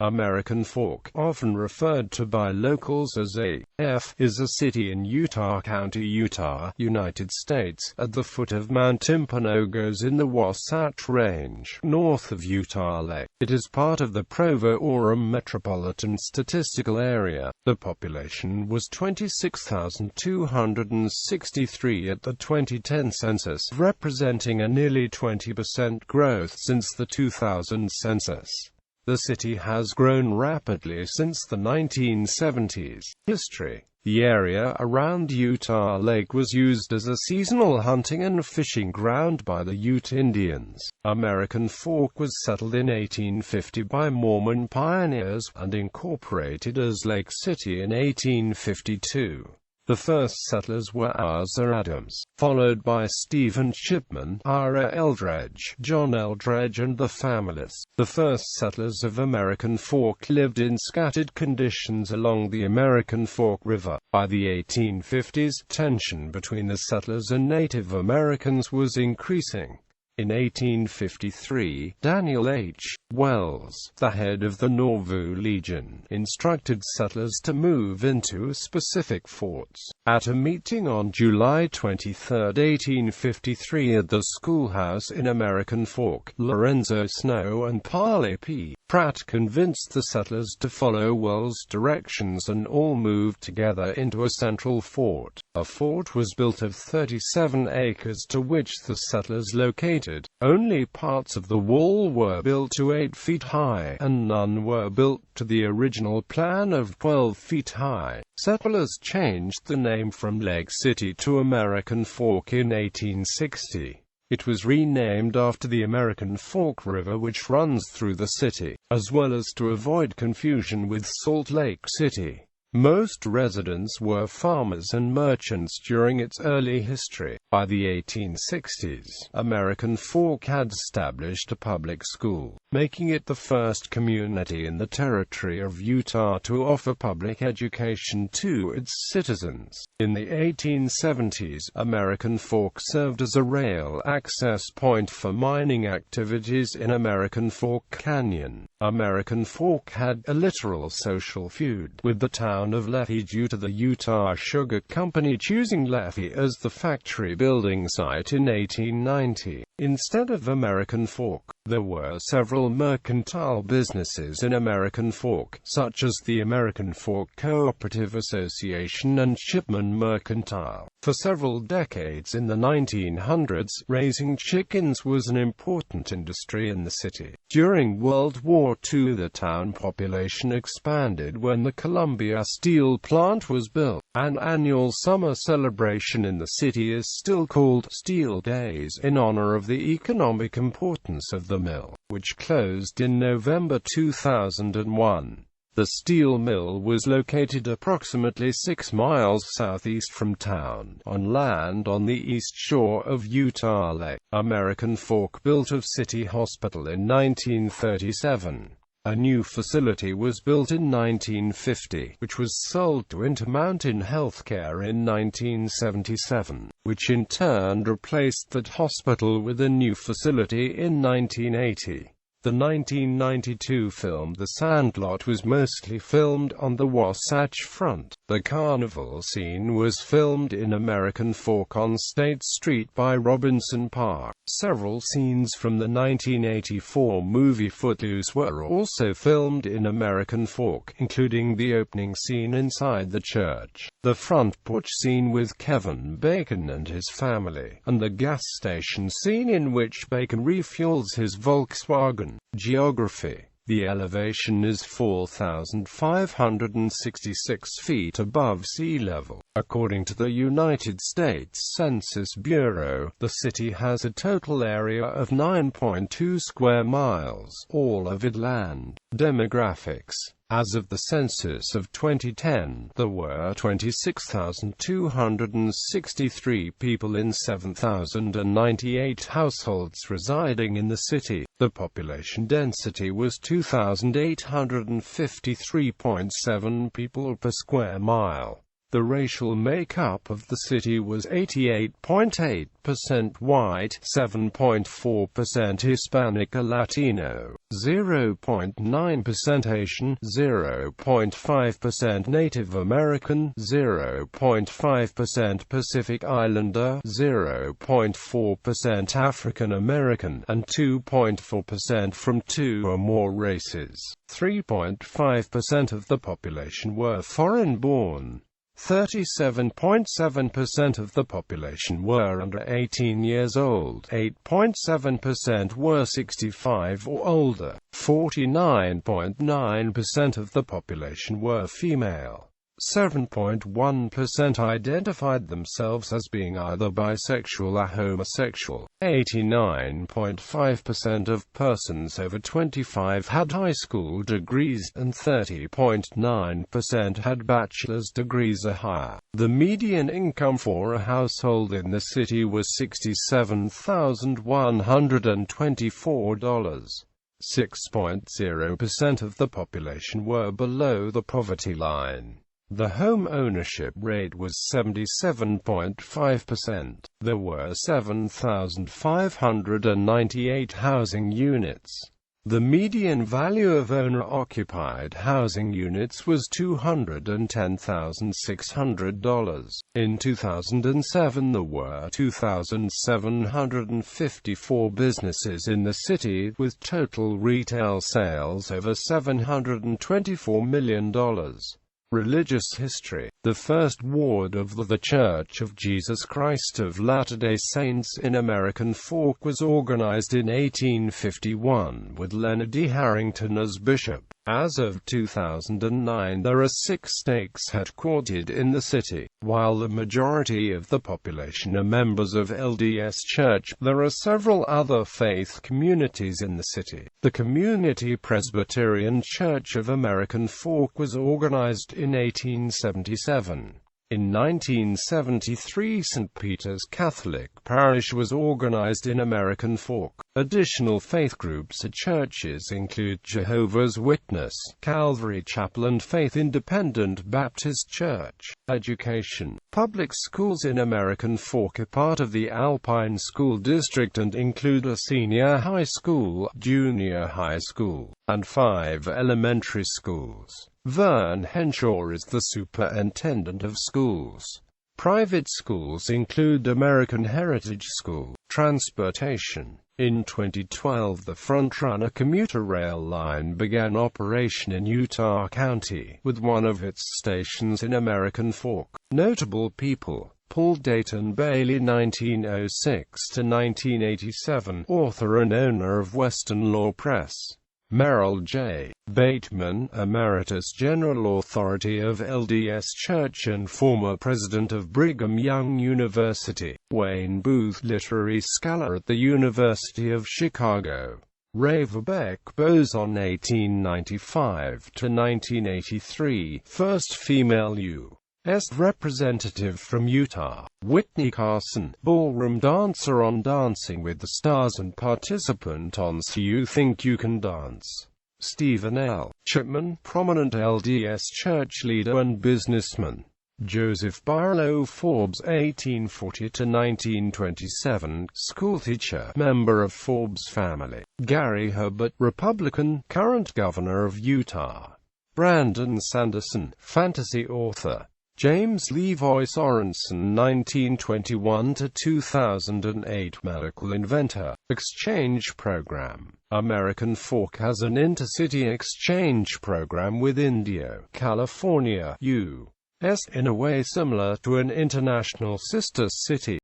American Fork, often referred to by locals as AF, is a city in Utah County, Utah, United States, at the foot of Mount Timpanogos in the Wasatch Range, north of Utah Lake. It is part of the Provo Orem Metropolitan Statistical Area. The population was 26,263 at the 2010 census, representing a nearly 20% growth since the 2000 census. The city has grown rapidly since the 1970s. History. The area around Utah Lake was used as a seasonal hunting and fishing ground by the Ute Indians. American Fork was settled in 1850 by Mormon pioneers, and incorporated as Lake City in 1852. The first settlers were Asa Adams, followed by Stephen Shipman, Ira Eldredge, John Eldredge and the families. The first settlers of American Fork lived in scattered conditions along the American Fork River. By the 1850s, tension between the settlers and Native Americans was increasing. In 1853, Daniel H. Wells, the head of the Nauvoo Legion, instructed settlers to move into specific forts. At a meeting on July 23, 1853 at the schoolhouse in American Fork, Lorenzo Snow and Parley P. Pratt convinced the settlers to follow Wells' directions, and all moved together into a central fort. A fort was built of 37 acres to which the settlers located. Only parts of the wall were built to 8 feet high, and none were built to the original plan of 12 feet high. Settlers changed the name from Lake City to American Fork in 1860. It was renamed after the American Fork River, which runs through the city, as well as to avoid confusion with Salt Lake City. Most residents were farmers and merchants during its early history. By the 1860s, American Fork had established a public school, making it the first community in the territory of Utah to offer public education to its citizens. In the 1870s, American Fork served as a rail access point for mining activities in American Fork Canyon. American Fork had a literal social feud with the town of Lethe due to the Utah Sugar Company choosing Lethe as the factory building site in 1890. Instead of American Fork, there were several mercantile businesses in American Fork, such as the American Fork Cooperative Association and Shipman Mercantile. For several decades in the 1900s, raising chickens was an important industry in the city. During World War II, the town population expanded when the Columbia Steel Plant was built. An annual summer celebration in the city is still called Steel Days in honor of the economic importance of the mill, which closed in November 2001. The steel mill was located approximately 6 miles southeast from town, on land on the east shore of Utah Lake. American Fork built a city hospital in 1937. A new facility was built in 1950, which was sold to Intermountain Healthcare in 1977, which in turn replaced that hospital with a new facility in 1980. The 1992 film The Sandlot was mostly filmed on the Wasatch Front. The carnival scene was filmed in American Fork on State Street by Robinson Park. Several scenes from the 1984 movie Footloose were also filmed in American Fork, including the opening scene inside the church, the front porch scene with Kevin Bacon and his family, and the gas station scene in which Bacon refuels his Volkswagen. Geography. The elevation is 4,566 feet above sea level. According to the United States Census Bureau, the city has a total area of 9.2 square miles, all of it land. Demographics. As of the census of 2010, there were 26,263 people in 7,098 households residing in the city. The population density was 2,853.7 people per square mile. The racial makeup of the city was 88.8% white, 7.4% Hispanic or Latino, 0.9% Asian, 0.5% Native American, 0.5% Pacific Islander, 0.4% African American, and 2.4% from two or more races. 3.5% of the population were foreign-born. 37.7% of the population were under 18 years old, 8.7% were 65 or older, 49.9% of the population were female. 7.1% identified themselves as being either bisexual or homosexual. 89.5% of persons over 25 had high school degrees, and 30.9% had bachelor's degrees or higher. The median income for a household in the city was $67,124. 6.0% of the population were below the poverty line. The home ownership rate was 77.5%. There were 7,598 housing units. The median value of owner-occupied housing units was $210,600. In 2007 there were 2,754 businesses in the city, with total retail sales over $724 million. Religious history. The First Ward of the Church of Jesus Christ of Latter-day Saints in American Fork was organized in 1851, with Leonard E. Harrington as bishop. As of 2009, there are 6 stakes headquartered in the city. While the majority of the population are members of LDS Church, there are several other faith communities in the city. The Community Presbyterian Church of American Fork was organized in 1877. In 1973, St. Peter's Catholic Parish was organized in American Fork. Additional faith groups or churches include Jehovah's Witness, Calvary Chapel, and Faith Independent Baptist Church. Education. Public schools in American Fork are part of the Alpine School District and include a senior high school, junior high school, and 5 elementary schools. Vern Henshaw is the superintendent of schools. Private schools include American Heritage School. Transportation. In 2012, the Frontrunner commuter rail line began operation in Utah County, with one of its stations in American Fork. Notable people: Paul Dayton Bailey, 1906 to 1987, author and owner of Western Law Press. Merrill J. Bateman, Emeritus General Authority of LDS Church and former president of Brigham Young University. Wayne Booth, literary scholar at the University of Chicago. Ray Verbeck Boson, 1895 to 1983, first female U.S. representative from Utah. Whitney Carson, ballroom dancer on Dancing with the Stars and participant on So You Think You Can Dance. Stephen L. Chapman, prominent LDS church leader and businessman. Joseph Barlow Forbes, 1840 to 1927, schoolteacher, member of Forbes family. Gary Herbert, Republican, current governor of Utah. Brandon Sanderson, fantasy author. James Levi Sorensen, 1921 to 2008, medical inventor. Exchange program. American Fork has an intercity exchange program with Indio, California, U.S. in a way similar to an international sister city.